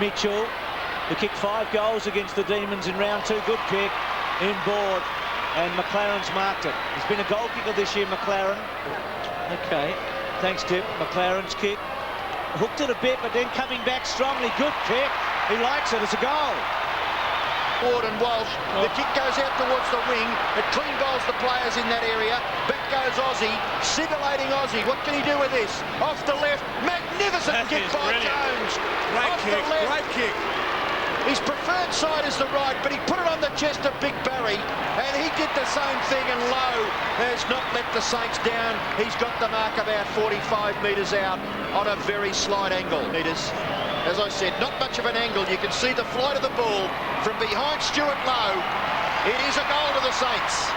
Mitchell, who kicked 5 goals against the Demons in round 2. Good kick, inboard, and McLaren's marked it. He's been a goal kicker this year, McLaren. Okay, thanks, Tip. McLaren's kick. Hooked it a bit, but then coming back strongly. Good kick. He likes it as a goal. Ward and Walsh. The kick goes out towards the wing. It clean bowls the players in that area. Back goes Aussie. Scintillating Aussie. What can he do with this? Off the left. Magnificent kick by Jones. Great kick. Great kick. His preferred side is the right, but he put it on the chest of Big Barry, and he did the same thing, and Lowe has not let the Saints down. He's got the mark about 45 metres out on a very slight angle. As I said, not much of an angle. You can see the flight of the ball from behind Stuart Lowe. It is a goal to the Saints.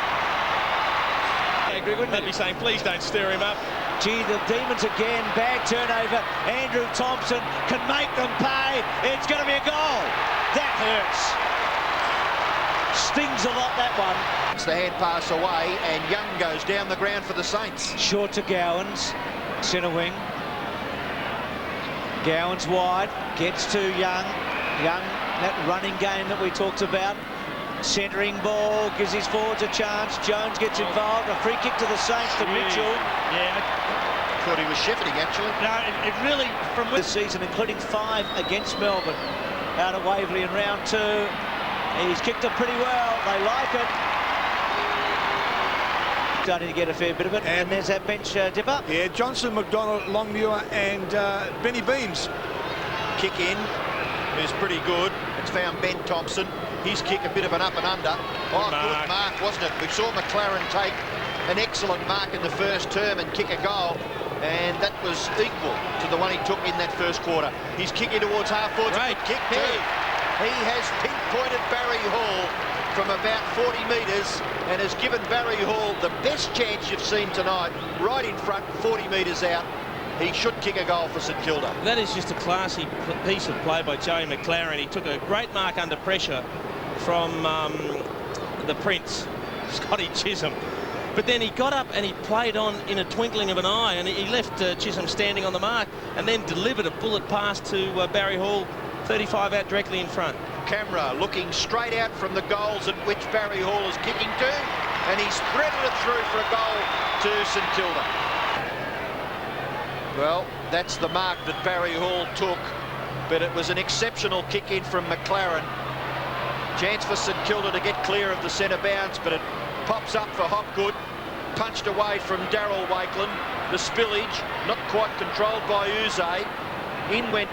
I agree, wouldn't they be saying, please don't stir him up? Gee, the Demons again, bag turnover. Andrew Thompson can make them pay. It's going to be a goal. That hurts. Stings a lot, that one. It's the hand pass away, and Young goes down the ground for the Saints. Short to Gowans, centre wing. Gowans wide, gets to Young. Young, that running game that we talked about. Centering ball, gives his forwards a chance. Jones gets involved. A free kick to the Saints to Mitchell. Yeah. Thought he was shepherding, actually. No, it really, from this season, including 5 against Melbourne out of Waverley in round 2. He's kicked it pretty well. They like it. Starting to get a fair bit of it. And there's that bench dipper. Yeah, Johnson, McDonald, Longmuir and Benny Beams. Kick in is pretty good. It's found Ben Thompson. His kick a bit of an up and under. Oh, good mark, wasn't it? We saw McLaren take an excellent mark in the first term and kick a goal, and that was equal to the one he took in that first quarter. He's kicking towards half-forwards. Right. Kick too. He has pinpointed Barry Hall from about 40 metres and has given Barry Hall the best chance you've seen tonight, right in front, 40 metres out. He should kick a goal for St Kilda. That is just a classy piece of play by Joey McLaren. He took a great mark under pressure from the Prince, Scotty Chisolm. But then he got up and he played on in a twinkling of an eye, and he left Chisolm standing on the mark and then delivered a bullet pass to Barry Hall, 35 out directly in front. Camera looking straight out from the goals at which Barry Hall is kicking to, and he's threaded it through for a goal to St Kilda. Well, that's the mark that Barry Hall took, but it was an exceptional kick in from McLaren. Chance for St Kilda to get clear of the centre bounce, but it pops up for Hopgood. Punched away from Darryl Wakeland. The spillage not quite controlled by Uze. In went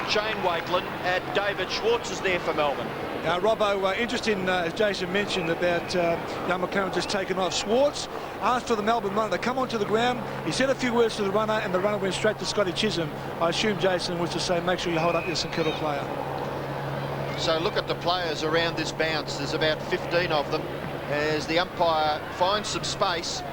Shane Wakeland, and David Schwartz is there for Melbourne. Robbo, interesting, as Jason mentioned, about young McLaren just taken off. Schwartz asked for the Melbourne runner to come onto the ground. He said a few words to the runner, and the runner went straight to Scotty Chisolm. I assume Jason was to say, make sure you hold up your St Kilda player. So look at the players around this bounce. There's about 15 of them. As the umpire finds some space,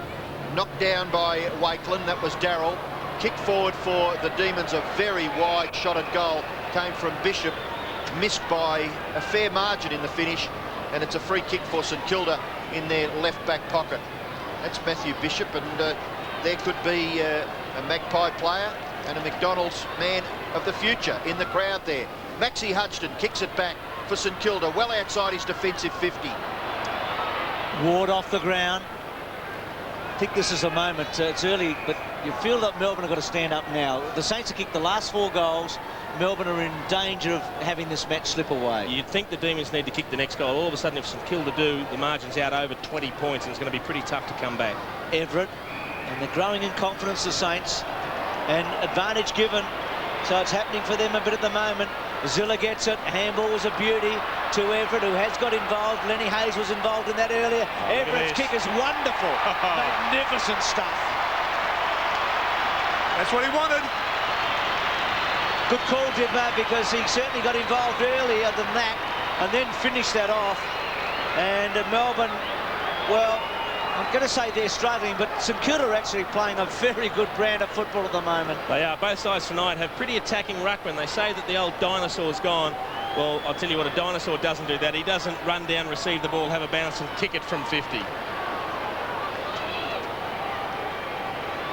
knocked down by Wakeland, that was Darryl. Kick forward for the Demons, a very wide shotted goal came from Bishop, missed by a fair margin in the finish, and it's a free kick for St Kilda in their left back pocket. That's Matthew Bishop, and there could be a Magpie player and a McDonald's man of the future in the crowd there. Maxie Hudson kicks it back for St Kilda, well outside his defensive 50. Ward off the ground. I think this is a moment. It's early, but you feel that Melbourne have got to stand up now. The Saints have kicked the last 4 goals. Melbourne are in danger of having this match slip away. You'd think the Demons need to kick the next goal. All of a sudden, if St Kilda do, the margin's out over 20 points, and it's going to be pretty tough to come back. Everitt, and they're growing in confidence, the Saints, and advantage given. So it's happening for them a bit at the moment. Zilla gets it. Handball was a beauty to Everitt, who has got involved. Lenny Hayes was involved in that earlier. Everett's kick is wonderful. Magnificent stuff. That's what he wanted. Good call, Dipper, because he certainly got involved earlier than that and then finished that off. And Melbourne, well, I'm going to say they're struggling, but St Kilda are actually playing a very good brand of football at the moment. They are. Both sides tonight have pretty attacking ruckmen. They say that the old dinosaur's gone. Well, I'll tell you what, a dinosaur doesn't do that. He doesn't run down, receive the ball, have a bounce and kick it from 50.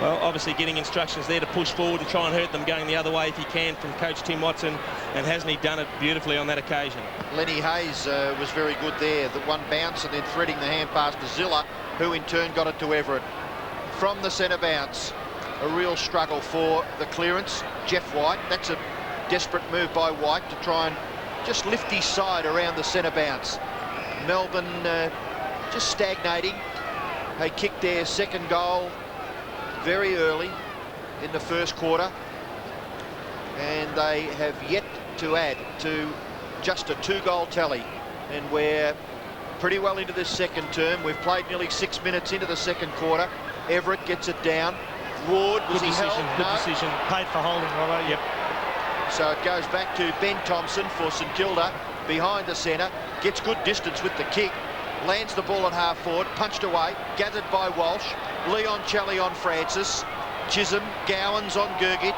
Well, obviously getting instructions there to push forward and try and hurt them going the other way if he can from Coach Tim Watson, and hasn't he done it beautifully on that occasion? Lenny Hayes was very good there. The one bounce and then threading the hand pass to Zilla, who in turn got it to Everitt. From the centre bounce, a real struggle for the clearance. Jeff White, that's a desperate move by White to try and just lift his side around the centre bounce. Melbourne just stagnating. They kicked their second goal very early in the first quarter, and they have yet to add to just a 2-goal tally, and we're pretty well into this second term. We've played nearly 6 minutes into the second quarter. Everitt gets it down. Ward, was he held? Good No. decision. Paid for holding, Robbo. Yep. So it goes back to Ben Thompson for St Kilda, behind the centre, gets good distance with the kick, lands the ball at half forward, punched away, gathered by Walsh, Leon Kelly on Francis, Chisholm, Gowans on Gergic,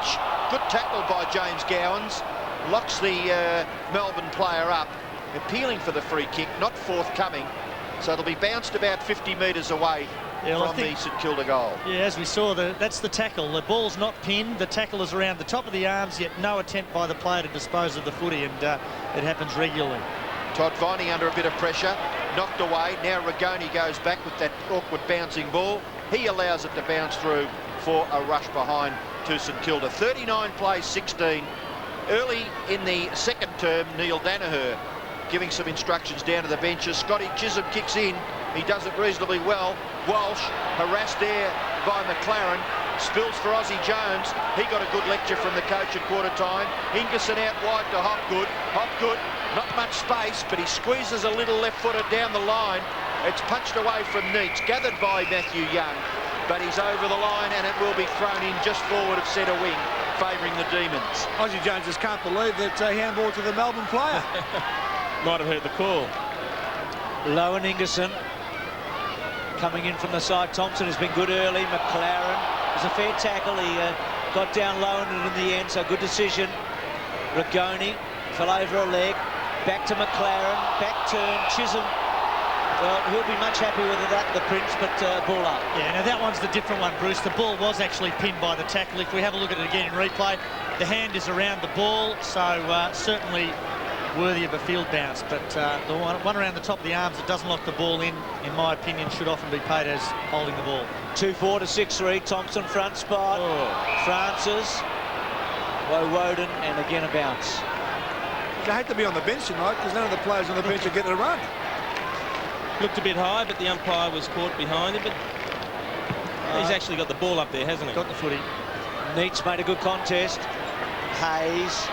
good tackle by James Gowans, locks the Melbourne player up, appealing for the free kick, not forthcoming, so it'll be bounced about 50 metres away from the St Kilda goal. Yeah, as we saw, that's the tackle. The ball's not pinned, the tackle is around the top of the arms, yet no attempt by the player to dispose of the footy, and it happens regularly. Todd Viney under a bit of pressure, knocked away. Now Rigoni goes back with that awkward bouncing ball. He allows it to bounce through for a rush behind to St Kilda. 39 plays 16. Early in the second term, Neil Danaher giving some instructions down to the benches. Scotty Chisolm kicks in. He does it reasonably well. Walsh harassed there by McLaren. Spills for Aussie Jones. He got a good lecture from the coach at quarter time. Ingerson out wide to Hopgood. Hopgood, not much space, but he squeezes a little left-footer down the line. It's punched away from Neitz, gathered by Matthew Young, but he's over the line and it will be thrown in just forward of centre wing, favouring the Demons. Aussie Jones just can't believe that handball to the Melbourne player. Might have heard the call. Low and Ingerson coming in from the side. Thompson has been good early. McLaren, it was a fair tackle. He got down low and in the end, so good decision. Rigoni fell over a leg. Back to McLaren. Back turn. Chisholm. Well, he'll be much happier with that, the Prince, but ball up. Yeah, now that one's the different one, Bruce. The ball was actually pinned by the tackle. If we have a look at it again in replay, the hand is around the ball, so certainly worthy of a field bounce, but the one around the top of the arms that doesn't lock the ball in my opinion, should often be paid as holding the ball. 2-4 to 6-3. Thompson front spot. Francis. Woden, and again a bounce. I hate to be on the bench tonight because none of the players on the bench are getting a run. Looked a bit high, but the umpire was caught behind him, but he's actually got the ball up there, hasn't he? Got the footy. Neitz made a good contest. Hayes.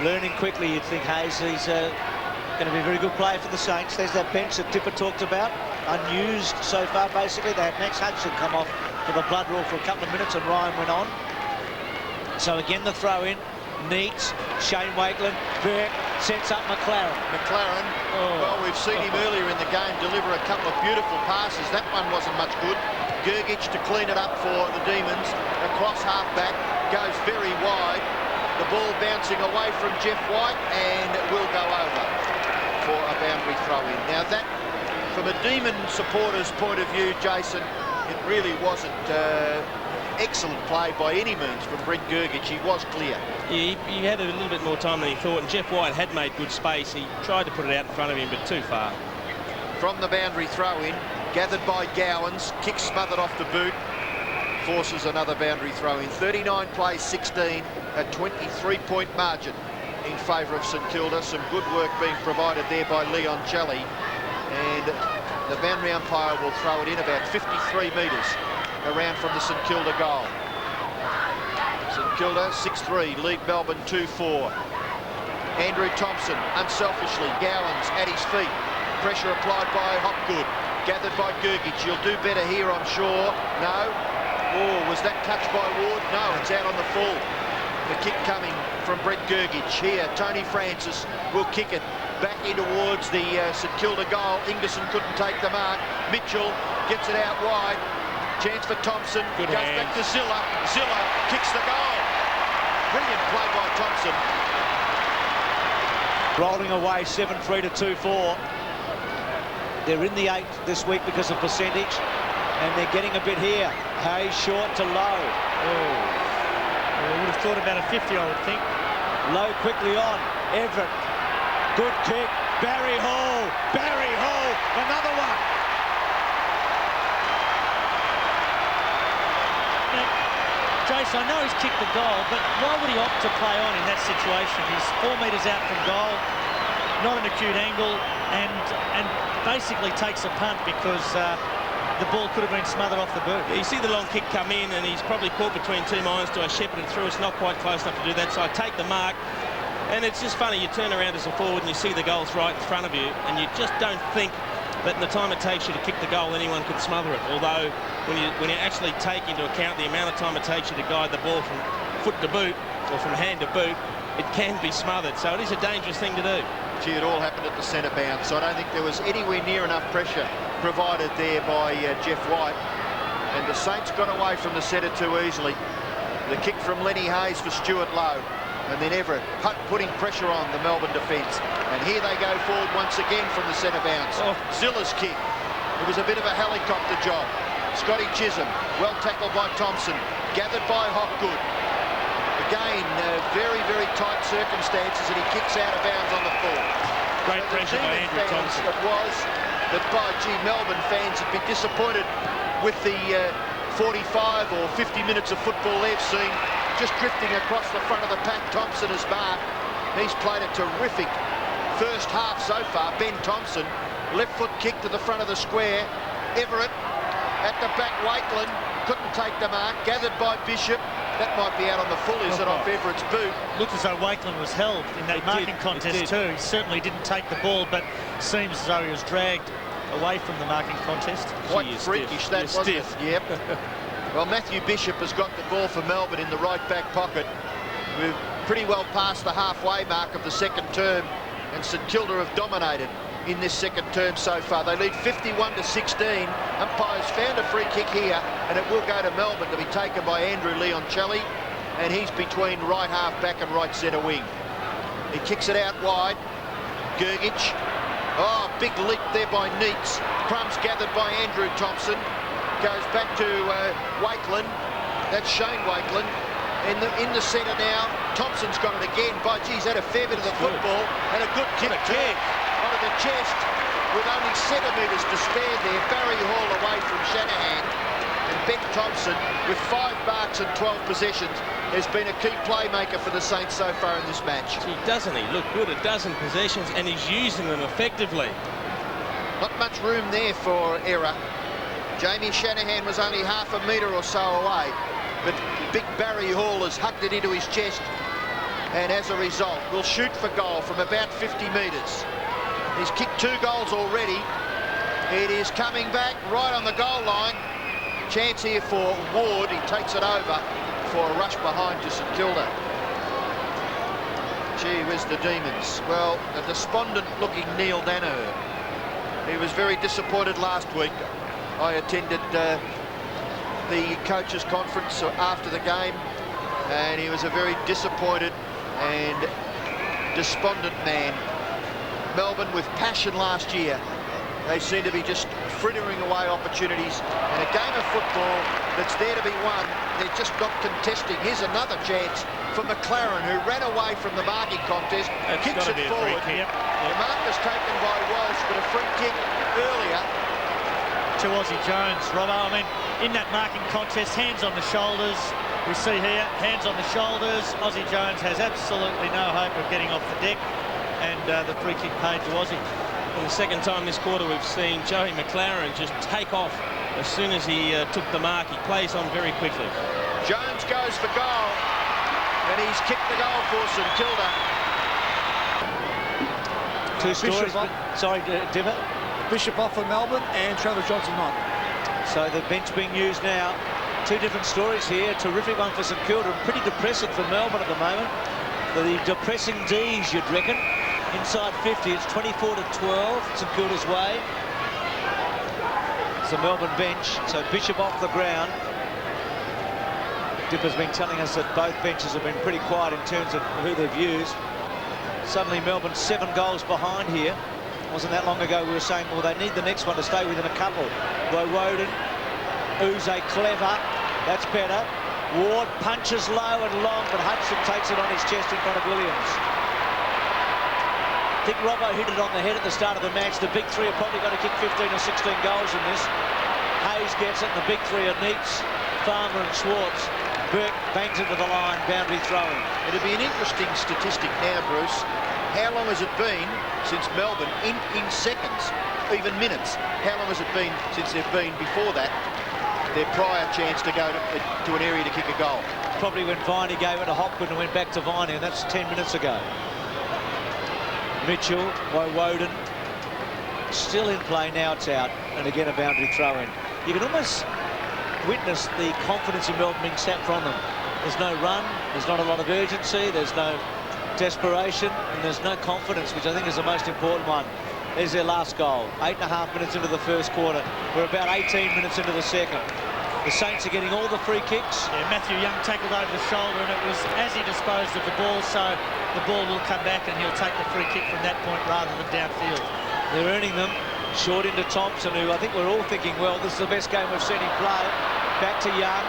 Learning quickly, you'd think Hayes is going to be a very good player for the Saints. There's that bench that Tipper talked about, unused so far basically. They had Max Hudson come off for the blood rule for a couple of minutes and Ryan went on. So again the throw in, Neitz, Shane Wakeland, Burke sets up McLaren. McLaren, well, we've seen him earlier in the game deliver a couple of beautiful passes. That one wasn't much good. Gergic to clean it up for the Demons, across half-back, goes very wide. The ball bouncing away from Jeff White and will go over for a boundary throw-in. Now that, from a Demon supporter's point of view, Jason, it really wasn't excellent play by any means from Brent Gergic. He was clear. Yeah, he had a little bit more time than he thought, and Jeff White had made good space. He tried to put it out in front of him, but too far. From the boundary throw-in, gathered by Gowans, kick smothered off the boot, forces another boundary throw-in. 39 plays 16, a 23-point margin in favour of St Kilda. Some good work being provided there by Leon Chelley, and the boundary umpire will throw it in about 53 metres around from the St Kilda goal. St Kilda 6-3, lead Melbourne 2-4. Andrew Thompson, unselfishly, Gowans at his feet. Pressure applied by Hopgood, gathered by Gergic. You'll do better here, I'm sure. No. Oh, was that touched by Ward? No, it's out on the full. The kick coming from Brent Gergic. Here, Tony Francis will kick it back in towards the St Kilda goal. Ingerson couldn't take the mark. Mitchell gets it out wide. Chance for Thompson. Good goes hands. back to Zilla. Zilla kicks the goal. Brilliant play by Thompson. Rolling away 7-3 to 2-4. They're in the 8 this week because of percentage, and they're getting a bit here. Hayes short to Lowe. Oh. Well, would have thought about a 50, I would think. Lowe quickly on. Everitt. Good kick. Barry Hall. Barry Hall. Another one. Jason, I know he's kicked the goal, but why would he opt to play on in that situation? He's 4 metres out from goal, not an acute angle, and basically takes a punt because the ball could have been smothered off the boot. Yeah, you see the long kick come in, and he's probably caught between two minds. Do I shepherd it through? It's not quite close enough to do that, so I take the mark. And it's just funny, you turn around as a forward and you see the goals right in front of you, and you just don't think that in the time it takes you to kick the goal, anyone could smother it. Although, when you actually take into account the amount of time it takes you to guide the ball from foot to boot, or from hand to boot, it can be smothered. So it is a dangerous thing to do. Gee, it all happened at the centre bounce. I don't think there was anywhere near enough pressure provided there by Jeff White. And the Saints got away from the centre too easily. The kick from Lenny Hayes for Stuart Lowe. And then Everitt putting pressure on the Melbourne defence. And here they go forward once again from the centre bounce. Oh. Zilla's kick. It was a bit of a helicopter job. Scotty Chisolm, well tackled by Thompson. Gathered by Hopgood. Again, very, very tight circumstances, and he kicks out of bounds on the full. Great pressure by Andrew Thompson. It was that, by gee, Melbourne fans would be disappointed with the 45 or 50 minutes of football they've seen. Just drifting across the front of the pack, Thompson has marked. He's played a terrific first half so far. Ben Thompson, left foot kick to the front of the square. Everitt at the back, Wakeland couldn't take the mark. Gathered by Bishop. That might be out on the full, is it, off Everett's boot? Looked as though Wakeland was held in that marking contest too. He certainly didn't take the ball, but seems as though he was dragged away from the marking contest. Quite freakish that, wasn't it? Yep. Well, Matthew Bishop has got the ball for Melbourne in the right back pocket. We're pretty well past the halfway mark of the second term, and St Kilda have dominated in this second term so far. They lead 51-16. Umpires found a free kick here, and it will go to Melbourne to be taken by Andrew Leoncelli, and he's between right half back and right centre wing. He kicks it out wide. Gergic. Oh, big leap there by Neitz. Crumbs gathered by Andrew Thompson. Goes back to Wakeland. That's Shane Wakeland. In the centre now. Thompson's got it again. By geez, had a fair bit of the football, and a good kick onto the chest with only centimetres to spare there. Barry Hall away from Shanahan. And Ben Thompson, with 5 marks and 12 possessions, has been a key playmaker for the Saints so far in this match. Gee, doesn't he look good? A dozen possessions, and he's using them effectively. Not much room there for error. Jamie Shanahan was only half a metre or so away, but big Barry Hall has hucked it into his chest, and as a result will shoot for goal from about 50 metres. He's kicked 2 goals already. It is coming back right on the goal line. Chance here for Ward. He takes it over for a rush behind to St Kilda. Gee whiz, the Demons. Well, a despondent looking Neil Danaher. He was very disappointed last week. I attended the coaches' conference after the game, and he was a very disappointed and despondent man. Melbourne with passion last year. They seem to be just frittering away opportunities, and a game of football that's there to be won, they're just not contesting. Here's another chance for McLaren, who ran away from the marking contest, kicks it forward. The mark was taken by Walsh, but a free kick earlier to Ozzie Jones. Robbo, I mean, in that marking contest, hands on the shoulders. We see here, hands on the shoulders. Ozzie Jones has absolutely no hope of getting off the deck, and the free kick paid to Ozzie. For the second time this quarter, we've seen Joey McLaren just take off as soon as he took the mark. He plays on very quickly. Jones goes for goal, and he's kicked the goal for St Kilda. 2 stories. Sorry, Dimmer. Bishop off for Melbourne and Trevor Johnson not. So the bench being used now. 2 different stories here. Terrific one for St Kilda, and pretty depressing for Melbourne at the moment. The depressing D's, you'd reckon. Inside 50, it's 24-12, St Kilda's way. It's the Melbourne bench, so Bishop off the ground. Dipper's been telling us that both benches have been pretty quiet in terms of who they've used. Suddenly Melbourne 7 goals behind here. Wasn't that long ago we were saying, well, they need the next one to stay within a couple. Woden, Uze clever. That's better. Ward punches low and long, but Hudson takes it on his chest in front of Williams. I think Robbo hit it on the head at the start of the match. The big three are probably going to kick 15 or 16 goals in this. Hayes gets it, and the big three are Neitz, Farmer and Schwartz. Burke bangs it to the line, boundary throwing. It'd be an interesting statistic now, Bruce. How long has it been since Melbourne, in seconds, even minutes, how long has it been since they've been, before that, their prior chance to go to an area to kick a goal? Probably when Viney gave it to Hopkins and went back to Viney, and that's 10 minutes ago. Mitchell by Woden. Still in play, now it's out, and again a boundary throw-in. You can almost witness the confidence in Melbourne being sapped from them. There's no run, there's not a lot of urgency, there's no desperation, and there's no confidence, which I think is the most important one. There's their last goal. 8.5 minutes into the first quarter. We're about 18 minutes into the second. The Saints are getting all the free kicks. Yeah, Matthew Young tackled over the shoulder, and it was as he disposed of the ball, so the ball will come back and he'll take the free kick from that point rather than downfield. They're earning them. Short into Thompson, who I think we're all thinking, well, this is the best game we've seen him play. Back to Young.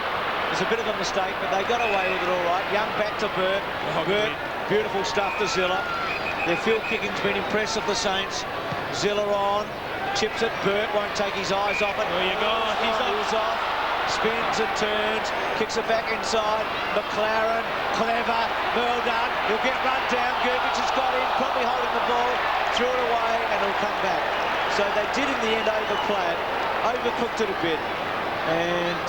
It's a bit of a mistake, but they got away with it all right. Young back to Burke. Burke, beautiful stuff to Zilla. Their field kicking's been impressive, the Saints. Zilla on, chips it. Burke won't take his eyes off it. There you go. He's off. Spins and turns, kicks it back inside. McLaren, clever, well done. He'll get run down. Gervich has got in, probably holding the ball. Threw it away, and it'll come back. So they did in the end overplay it, overcooked it a bit, and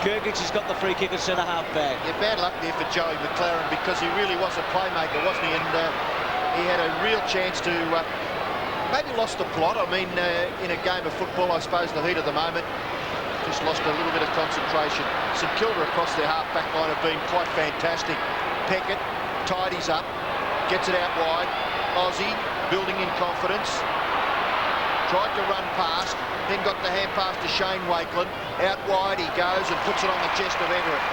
Gergich has got the free kick at centre half back. Yeah, bad luck there for Joey McLaren, because he really was a playmaker, wasn't he? And he had a real chance to maybe lost the plot. I mean, in a game of football, I suppose the heat of the moment, just lost a little bit of concentration. St Kilda across their half-back line have been quite fantastic. Peckett tidies up, gets it out wide. Aussie building in confidence. Tried to run past, then got the hand pass to Shane Wakelin. Out wide he goes and puts it on the chest of Everitt.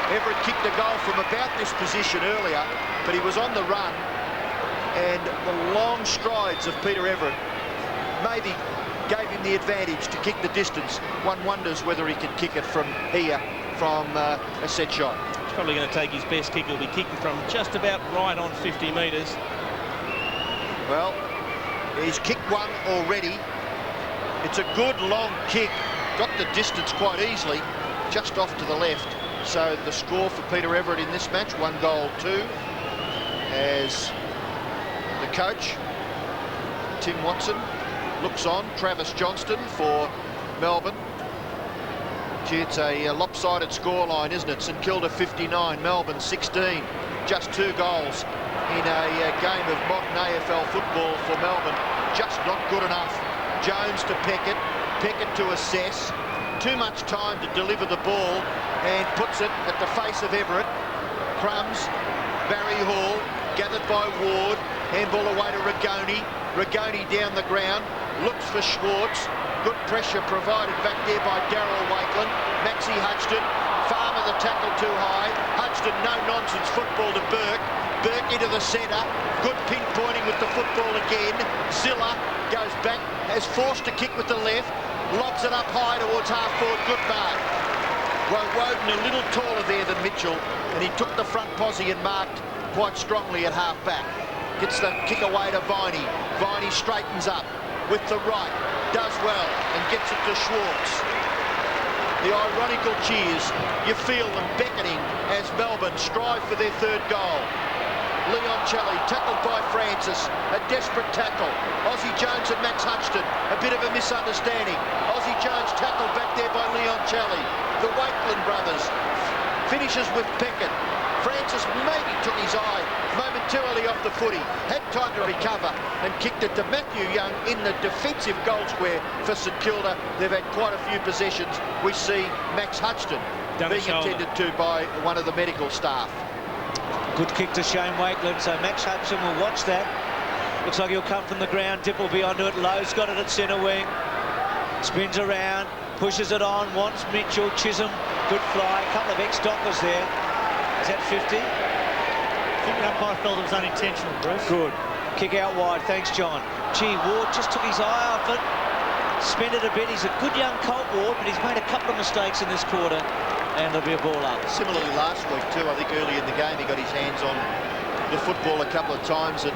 Everitt kicked a goal from about this position earlier, but he was on the run, and the long strides of Peter Everitt maybe gave him the advantage to kick the distance. One wonders whether he can kick it from here, from a set shot. He's probably going to take his best kick. He'll be kicking from just about right on 50 metres. Well, he's kicked one already. It's a good long kick. Got the distance quite easily, just off to the left. So the score for Peter Everitt in this match, 1-2, as the coach, Tim Watson, looks on. Travis Johnston for Melbourne. Gee, it's a lopsided scoreline, isn't it? St Kilda 59, Melbourne 16. Just 2 goals in a game of modern AFL football for Melbourne. Just not good enough. Jones to Peckett. Peckett to assess. Too much time to deliver the ball, and puts it at the face of Everitt. Crumbs. Barry Hall. Gathered by Ward. Handball away to Rigoni. Rigoni down the ground. Looks for Schwartz. Good pressure provided back there by Darryl Wakelin. Maxie Hudson. Farmer the tackle too high. Hudson, no-nonsense football to Burke. Burke into the centre. Good pinpointing with the football again. Zilla goes back, has forced to kick with the left. Lobs it up high towards half-forward. Good mark. Well, Woden a little taller there than Mitchell, and he took the front posse and marked quite strongly at half-back. Gets the kick away to Viney. Viney straightens up with the right. Does well and gets it to Schwartz. The ironical cheers, you feel them beckoning as Melbourne strive for their 3rd goal. Leoncelli tackled by Francis, a desperate tackle. Aussie Jones and Max Hutchton, a bit of a misunderstanding. Aussie Jones tackled back there by Leoncelli. The Wakelin brothers finishes with Peckett. Francis maybe took his eye momentarily off the footy, had time to recover and kicked it to Matthew Young in the defensive goal square for St Kilda. They've had quite a few possessions. We see Max Hutchton being attended to by one of the medical staff. Good kick to Shane Wakelin, so Max Hutchison will watch that. Looks like he'll come from the ground. Dip will be onto it. Lowe's got it at centre wing. Spins around, pushes it on, wants Mitchell. Chisolm, good fly. A couple of ex-Dockers there. Is that 50? I think the umpire felt it was unintentional, Bruce. Good. Kick out wide. Thanks, John. Gee, Ward just took his eye off it. suspended a bit. He's a good young colt, Ward, but he's made a couple of mistakes in this quarter, and there'll be a ball up. Similarly last week too, I think early in the game he got his hands on the football a couple of times, and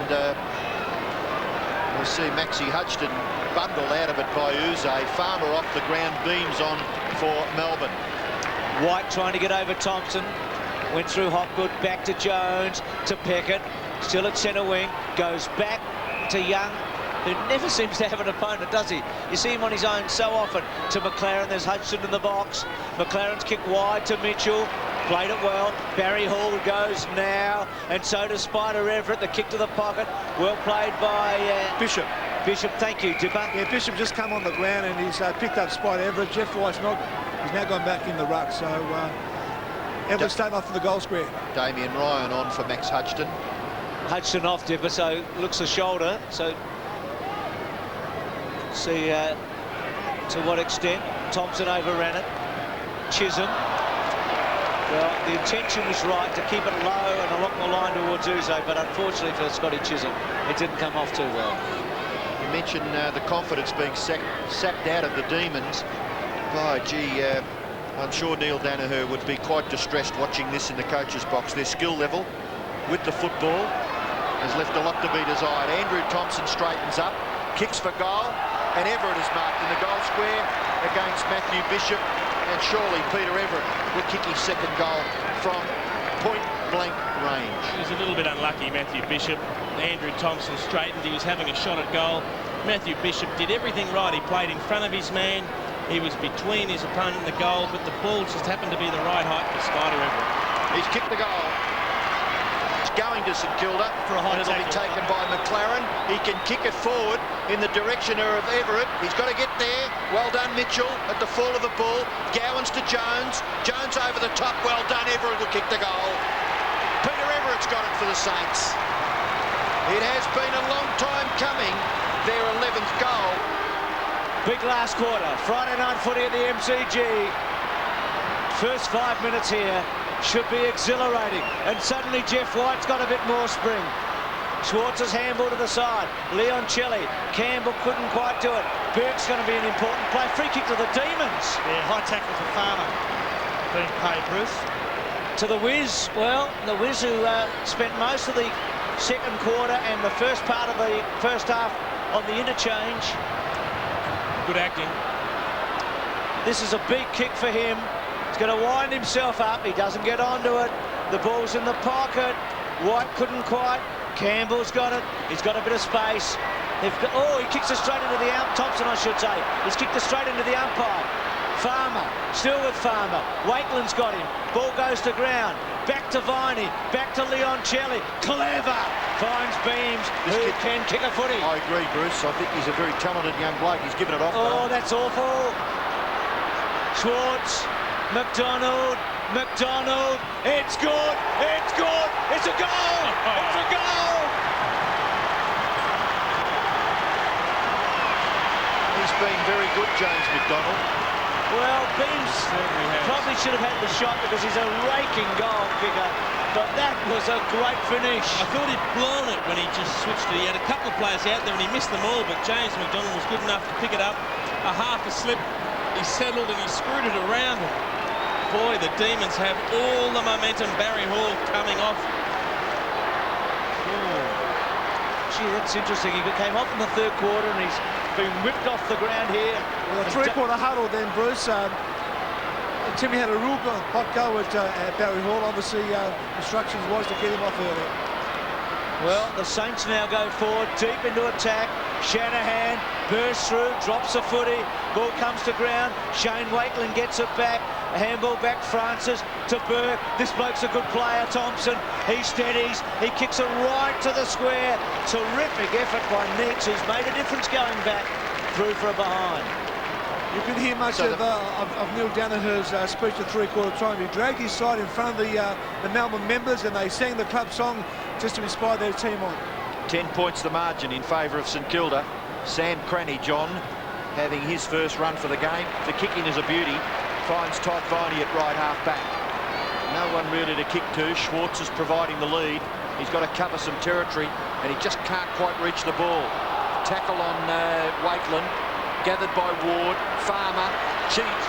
we'll see Maxie Hudson bundled out of it by Uze. Farmer off the ground, beams on for Melbourne. White trying to get over Thompson. Went through Hopgood, back to Jones, to Peckett. Still at centre wing. Goes back to Young, who never seems to have an opponent, does he? You see him on his own so often. To McLaren, there's Hudson in the box. McLaren's kick wide to Mitchell. Played it well. Barry Hall goes now, and so does Spider Everitt. The kick to the pocket. Well played by Bishop. Bishop, thank you, Dipper. Yeah, Bishop just come on the ground and he's picked up Spider Everitt. Jeff White's not. He's now gone back in the ruck, so Everitt starting off for the goal square. Damien Ryan on for Max Hudson. Hudson off, Dipper, so looks the shoulder. So see to what extent Thompson overran it. Chisholm. Well, the intention was right to keep it low and along the line towards Uze, but unfortunately for Scotty Chisolm, it didn't come off too well. You mentioned the confidence being sapped out of the Demons. Oh, gee, I'm sure Neil Danaher would be quite distressed watching this in the coach's box. Their skill level with the football has left a lot to be desired. Andrew Thompson straightens up, kicks for goal, and Everitt is marked in the goal square against Matthew Bishop, and surely Peter Everitt will kick his second goal from point-blank range. He was a little bit unlucky, Matthew Bishop. Andrew Thompson straightened. He was having a shot at goal. Matthew Bishop did everything right. He played in front of his man. He was between his opponent and the goal, but the ball just happened to be the right height for Spider Everitt. He's kicked the goal. It's going to St.Kilda, and it'll be taken by McLaren. He can kick it forward in the direction of Everitt. He's got to get there. Well done, Mitchell, at the fall of the ball. Gowans to Jones. Jones over the top. Well done. Everitt will kick the goal. Peter Everitt's got it for the Saints. It has been a long time coming, their 11th goal. Big last quarter. Friday night footy at the MCG. First 5 minutes here should be exhilarating. And suddenly Jeff White's got a bit more spring. Schwartz's handball to the side. Leoncelli. Campbell couldn't quite do it. Burke's going to be an important play. Free kick to the Demons. Yeah, high tackle for Farmer being paid, Bruce. To the Wiz. Well, the Wiz who spent most of the second quarter and the first part of the first half on the interchange. Good acting. This is a big kick for him. He's going to wind himself up. He doesn't get onto it. The ball's in the pocket. White couldn't quite. Campbell's got it. He's got a bit of space. Oh, he kicks it straight into the Thompson, I should say. He's kicked it straight into the umpire. Farmer, still with Farmer. Wakeland's got him. Ball goes to ground. Back to Viney. Back to Leoncelli. Clever. Finds Beams, who can kick a footy. I agree, Bruce. I think he's a very talented young bloke. He's given it off. Oh, that's awful. Schwartz. McDonald. It's good. It's good. It's a goal. It's a goal. He's been very good, James McDonald. Well, Beams probably should have had the shot because he's a raking goal kicker, but that was a great finish. I thought he'd blown it when he just switched it. He had a couple of players out there and he missed them all, but James McDonald was good enough to pick it up. A half a slip, he settled and he screwed it around. Boy, the Demons have all the momentum. Barry Hall coming off. Oh. Gee, that's interesting. He came off in the third quarter and he's been whipped off the ground here. Well, a three-quarter huddle then, Bruce. Timmy had a real hot go at Barry Hall. Obviously, instructions was to get him off early. Well, the Saints now go forward, deep into attack. Shanahan bursts through, drops a footy. Ball comes to ground. Shane Wakeland gets it back. A handball back, Francis to Burke. This bloke's a good player, Thompson. He steadies. He kicks it right to the square. Terrific effort by Nix, who's made a difference going back through for a behind. You can hear much of Neil Danaher's speech at three-quarter time. He dragged his side in front of the Melbourne members and they sang the club song just to inspire their team on. 10 points the margin in favour of St Kilda. Sam Cranny, John, having his first run for the game. The kicking is a beauty. Finds Todd Viney at right half-back. No one really to kick to. Schwartz is providing the lead. He's got to cover some territory and he just can't quite reach the ball. Tackle on Wakeland. gathered by Ward, Farmer.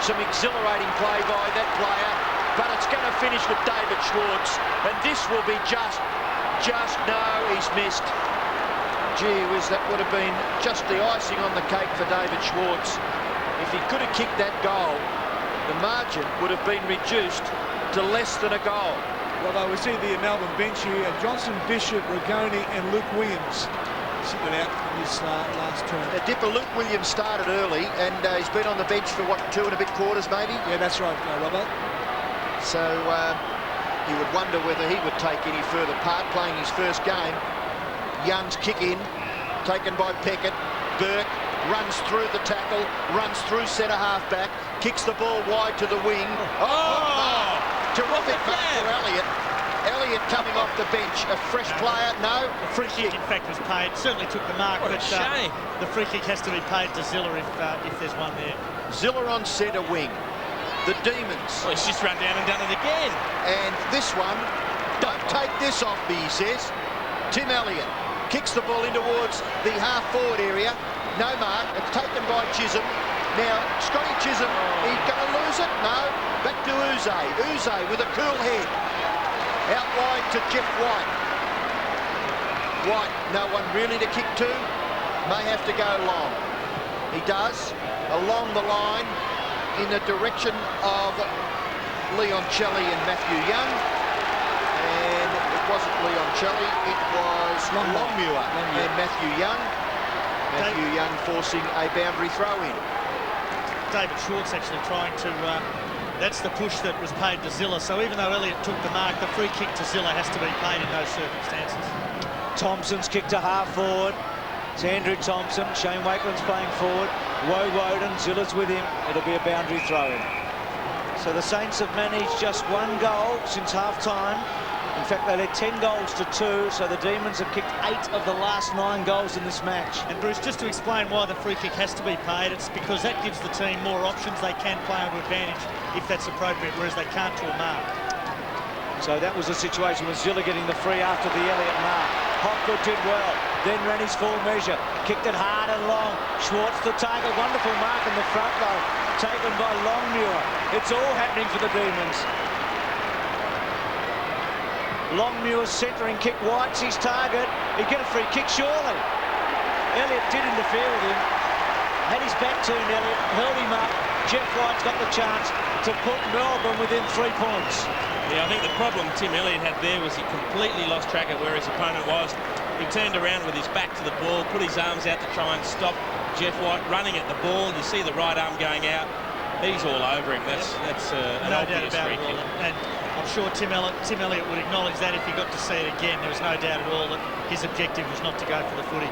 Some exhilarating play by that player, but it's going to finish with David Schwartz, and this will be just no, he's missed. Gee whiz, that would have been just the icing on the cake for David Schwartz. If he could have kicked that goal, the margin would have been reduced to less than a goal. Well, we see the Melbourne bench here. Johnson, Bishop, Rigoni and Luke Williams sitting out in this last term. Dipper, Luke Williams started early, and he's been on the bench for, what, 2 and a bit quarters, maybe? Yeah, that's right, Robert. So you would wonder whether he would take any further part playing his first game. Young's kick in, taken by Peckett. Burke runs through the tackle, runs through centre half back, kicks the ball wide to the wing. Oh! Terrific mark for Elliott. Elliott coming off the bench. A fresh player? No. The free kick, in fact, was paid. Certainly took the mark, What but a shame. the free kick has to be paid to Ziller if there's one there. Ziller on centre wing. The Demons. Well, he's just run down and done it again. And this one, don't take this off me, he says. Tim Elliott kicks the ball in towards the half-forward area. No mark. It's taken by Chisholm. Now, Scotty Chisholm, he's going to lose it? No. Back to Uze. Uze with a cool head. Out wide to Jeff White. White, no one really to kick to. May have to go long. He does. Along the line in the direction of Leon Celli and Matthew Young. And it wasn't Leon Celli, it was Longmuir and Matthew Young. Matthew Young forcing a boundary throw in. David Schwartz actually trying to... that's the push that was paid to Ziller. So even though Elliott took the mark, the free kick to Ziller has to be paid in those circumstances. Thompson's kick to half forward. It's Andrew Thompson. Shane Wakeland's playing forward. Woden, Ziller's with him. It'll be a boundary throw in. So the Saints have managed just 1 goal since half-time. In fact, they led 10 goals to 2, so the Demons have kicked 8 of the last 9 goals in this match. And Bruce, just to explain why the free kick has to be paid, it's because that gives the team more options. They can play under advantage if that's appropriate, whereas they can't to a mark. So that was a situation with Ziller getting the free after the Elliott mark. Hopgood did well, then ran his full measure, kicked it hard and long. Schwartz the target, wonderful mark in the front though, taken by Longmuir. It's all happening for the Demons. Longmuir's centering kick, White's his target. He'd get a free kick surely. Elliott did interfere with him. Had his back turned, Elliott held him up. Jeff White's got the chance to put Melbourne within 3 points. Yeah, I think the problem Tim Elliott had there was he completely lost track of where his opponent was. He turned around with his back to the ball, put his arms out to try and stop Jeff White running at the ball. You see the right arm going out. He's all over him. That's an no doubt obvious about free it. kick. And I'm sure Tim Elliott would acknowledge that if he got to see it again. There was no doubt at all that his objective was not to go for the footy.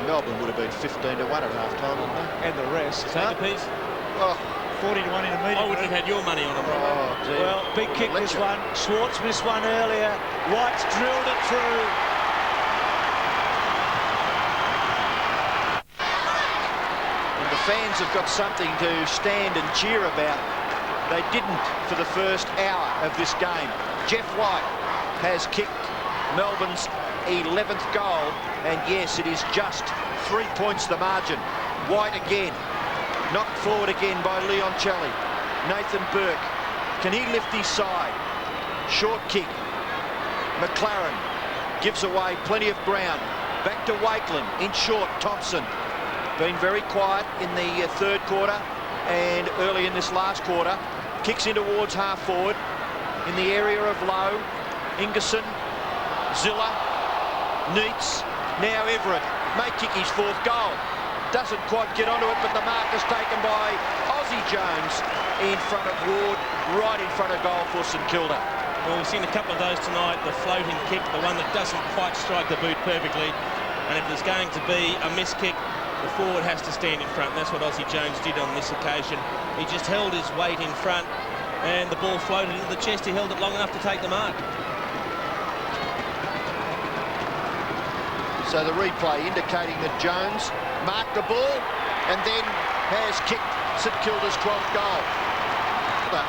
Melbourne would have been 15-1 at half-time, wouldn't they? And the rest. Take a piece. Oh. 40-1 in a meeting. I wouldn't have had your money on him. Oh, dear. Well, big kick this one. Schwartz missed one earlier. White's drilled it through. And the fans have got something to stand and cheer about. They didn't for the first hour of this game. Jeff White has kicked Melbourne's 11th goal, and yes, it is just 3 points the margin. White again, knocked forward again by Leon Celli. Nathan Burke, can he lift his side? Short kick. McLaren gives away plenty of ground. Back to Wakeland, in short, Thompson. Been very quiet in the third quarter and early in this last quarter. Kicks in towards half forward in the area of Lowe. Ingerson, Ziller, Neitz, now Everitt may kick his 4th goal. Doesn't quite get onto it, but the mark is taken by Aussie Jones in front of Ward, right in front of goal for St Kilda. Well, we've seen a couple of those tonight. The floating kick, the one that doesn't quite strike the boot perfectly. And if there's going to be a miss kick, the forward has to stand in front. And that's what Aussie Jones did on this occasion. He just held his weight in front and the ball floated into the chest. He held it long enough to take the mark. So the replay indicating that Jones marked the ball and then has kicked St Kilda's 12th goal. But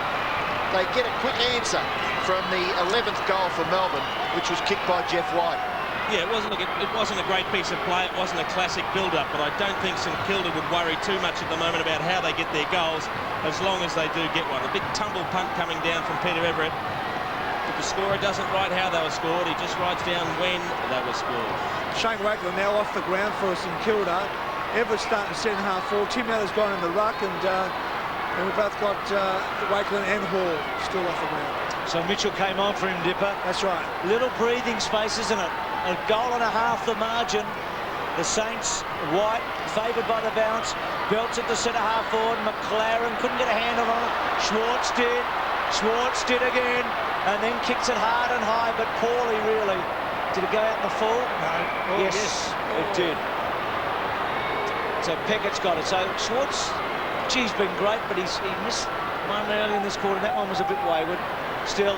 they get a quick answer from the 11th goal for Melbourne, which was kicked by Jeff White. Yeah, it wasn't a great piece of play. It wasn't a classic build-up, but I don't think St Kilda would worry too much at the moment about how they get their goals, as long as they do get one. A big tumble punt coming down from Peter Everitt. But the scorer doesn't write how they were scored. He just writes down when they were scored. Shane Wakeler now off the ground for St Kilda. Everett starting centre half forward. Tim Miller's gone in the ruck, and we've both got Wakeler and Hall still off the ground. So Mitchell came on for him, Dipper. That's right. Little breathing space, isn't it? A goal and a half the margin. The Saints, White, favoured by the bounce, belts at the centre half forward. McLaren couldn't get a handle on it. Schwartz did again, and then kicks it hard and high, but poorly, really. Did it go out in the full? No. Oh, yes, it did. So Peckett's got it. So Schwartz, he's been great, but he missed one early in this quarter. That one was a bit wayward. Still,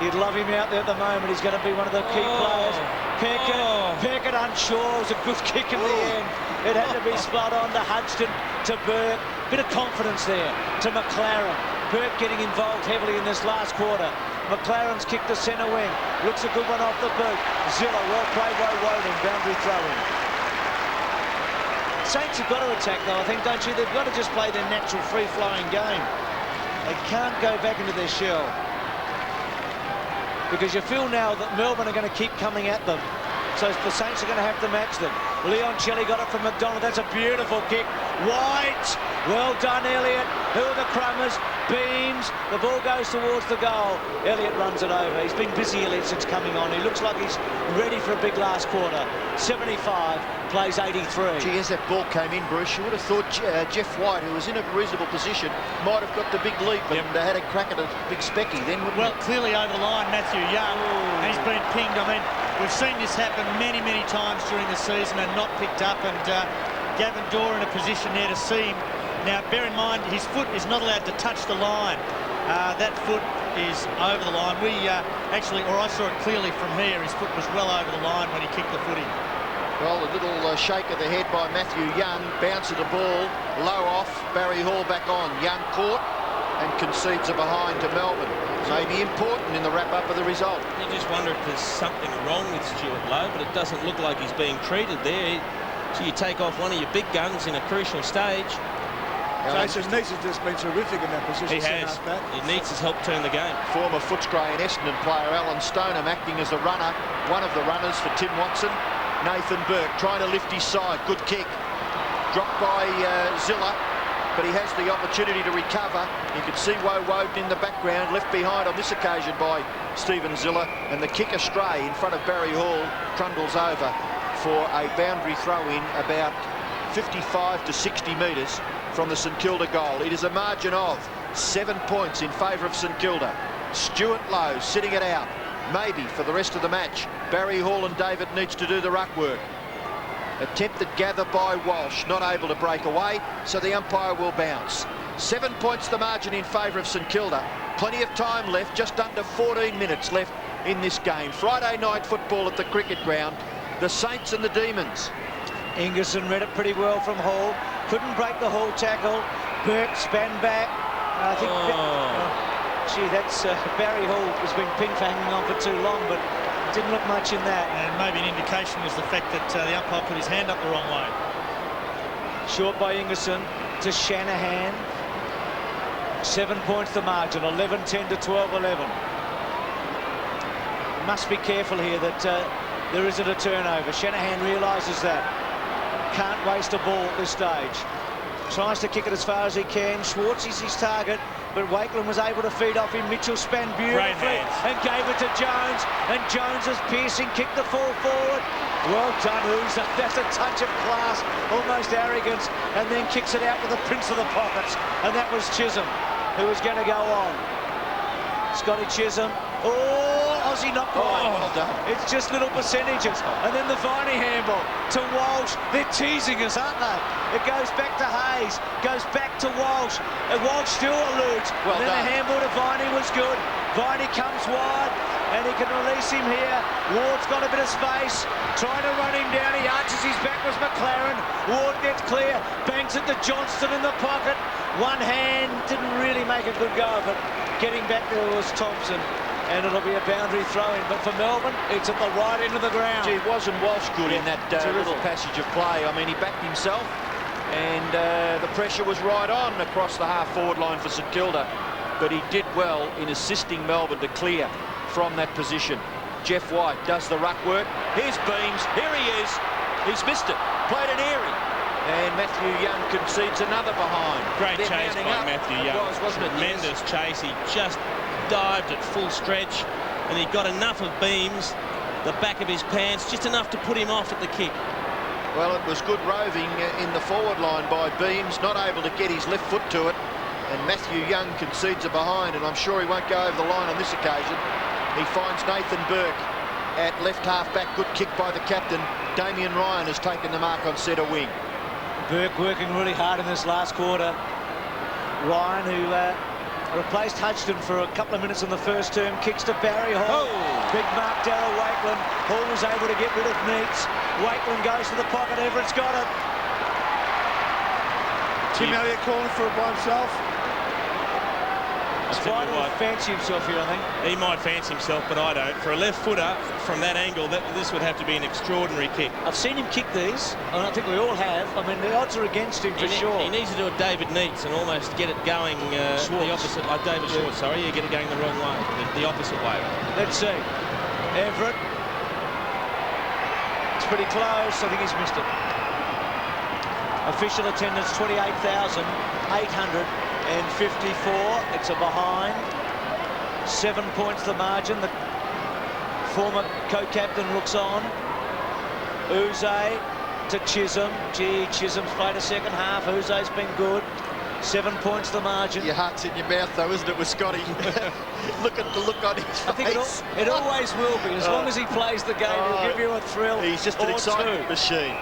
you'd love him out there at the moment. He's going to be one of the key players. Peckett unsure. It was a good kick in the end. It had to be spot on to Hudson, to Burke. Bit of confidence there to McLaren. Burke getting involved heavily in this last quarter. McLaren's kicked the centre wing. Looks a good one off the boot. Zilla, well played by Woden. Boundary throw-in. Saints have got to attack, though, I think, don't you? They've got to just play their natural free-flowing game. They can't go back into their shell, because you feel now that Melbourne are going to keep coming at them. So the Saints are going to have to match them. Leon Shelley got it from McDonald. That's a beautiful kick. White. Well done, Elliott. Who are the crummers? Beams. The ball goes towards the goal. Elliott runs it over. He's been busy, Elliott, since coming on. He looks like he's ready for a big last quarter. 75, plays 83. Gee, as that ball came in, Bruce, you would have thought Jeff White, who was in a reasonable position, might have got the big leap and had a crack at a big specky then, wouldn't Well, clearly over the line, Matthew Young, and he's been pinged. I mean, we've seen this happen many, many times during the season and not picked up, and Gavin Dorr in a position there to see him. Now, bear in mind, his foot is not allowed to touch the line. That foot is over the line. We actually, or I saw it clearly from here, his foot was well over the line when he kicked the footy. Well, a little shake of the head by Matthew Young, bounce of the ball, low off, Barry Hall back on. Young caught and concedes a behind to Melbourne. Maybe important in the wrap-up of the result. You just wonder if there's something wrong with Stuart Lowe, but it doesn't look like he's being treated there. So you take off one of your big guns in a crucial stage. Jason Neitz has just been terrific in that position. He has. He needs his help turn the game. Former Footscray and Essendon player Alan Stoneham acting as a runner, one of the runners for Tim Watson. Nathan Burke trying to lift his side. Good kick. Dropped by Zilla, but he has the opportunity to recover. You can see Woden in the background, left behind on this occasion by Stephen Zilla, and the kick astray in front of Barry Hall trundles over for a boundary throw-in about 55 to 60 metres from the St Kilda goal. It is a margin of 7 points in favour of St Kilda. Stuart Lowe sitting it out, maybe for the rest of the match. Barry Hall and David needs to do the ruck work. Attempted gather by Walsh, not able to break away, so the umpire will bounce. 7 points the margin in favour of St Kilda. Plenty of time left, just under 14 minutes left in this game. Friday night football at the cricket ground. The Saints and the Demons. Ingerson read it pretty well from Hall. Couldn't break the Hall tackle. Burke span back. I think... gee, that's Barry Hall has been ping for hanging on for too long, but didn't look much in that. And maybe an indication was the fact that the umpire put his hand up the wrong way. Short by Ingerson to Shanahan. 7 points the margin, 11-10 to 12-11. Must be careful here that there isn't a turnover. Shanahan realises that. Can't waste a ball at this stage. Tries to kick it as far as he can. Schwartz is his target, but Wakeland was able to feed off him. Mitchell span beautifully and gave it to Jones, and Jones's piercing kicked the ball forward. Well done, Uza. That's a touch of class, almost arrogance, and then kicks it out to the prince of the pockets, and that was Chisolm, who was going to go on. Scotty Chisolm. Oh, Aussie not quite. Well done. It's just little percentages. And then the Viney handball to Walsh. They're teasing us, aren't they? It goes back to Hayes, goes back to Walsh, and Walsh still eludes. Well and then done. the handball to Viney was good. Viney comes wide, and he can release him here. Ward's got a bit of space, trying to run him down. He arches his back with McLaren. Ward gets clear, bangs it to Johnston in the pocket. One hand, didn't really make a good go of it. Getting back there was Thompson. and it'll be a boundary throw-in. But for Melbourne, it's at the right end of the ground. Gee, wasn't Walsh good in that little passage of play? I mean, he backed himself, and the pressure was right on across the half-forward line for St Kilda. But he did well in assisting Melbourne to clear from that position. Jeff White does the ruck work. Here's Beams. Here he is. He's missed it. Played an airy. And Matthew Young concedes another behind. Great chase by Matthew Young. It was, wasn't it? Tremendous chase. He just dived at full stretch, and he got enough of Beams, the back of his pants, just enough to put him off at the kick. Well, it was good roving in the forward line by Beams, not able to get his left foot to it. And Matthew Young concedes a behind, and I'm sure he won't go over the line on this occasion. He finds Nathan Burke at left half-back. Good kick by the captain. Damien Ryan has taken the mark on centre wing. Burke working really hard in this last quarter. Ryan, who replaced Hudson for a couple of minutes in the first term, kicks to Barry Hall. Oh. Big mark, Darryl Wakeland. Hall was able to get rid of Neitz. Wakeland goes to the pocket. Everett's got it. Tim Elliott calling for it by himself. Spider will fancy himself here, I think. He might fancy himself, but I don't. For a left footer from that angle, this would have to be an extraordinary kick. I've seen him kick these, and I think we all have. I mean, the odds are against him for sure. He needs to do a David Neitz and almost get it going the opposite. David Schwartz, sorry, you get it going the wrong way, the opposite way. Let's see. Everitt. It's pretty close. I think he's missed it. Official attendance 28,854. It's a behind. 7 points the margin. The former co-captain looks on. Uze to Chisolm. Gee, Chisholm's played a second half. Uze's been good. 7 points the margin. Your heart's in your mouth, though, isn't it, with Scotty? Look at the look on his face. I think it always will be. As long as he plays the game, he'll give you a thrill. He's just an excitement machine.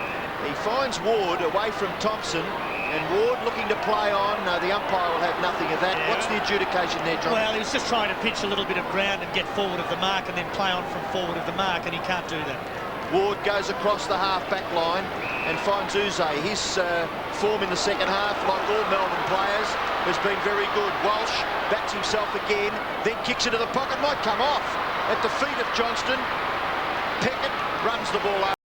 He finds Ward away from Thompson, and Ward looking to play on. The umpire will have nothing of that. Yeah. What's the adjudication there, John? Well, he was just trying to pitch a little bit of ground and get forward of the mark and then play on from forward of the mark, and he can't do that. Ward goes across the half-back line and finds Uze. His form in the second half, like all Melbourne players, has been very good. Walsh backs himself again, then kicks into the pocket. Might come off at the feet of Johnston. Peckett runs the ball over.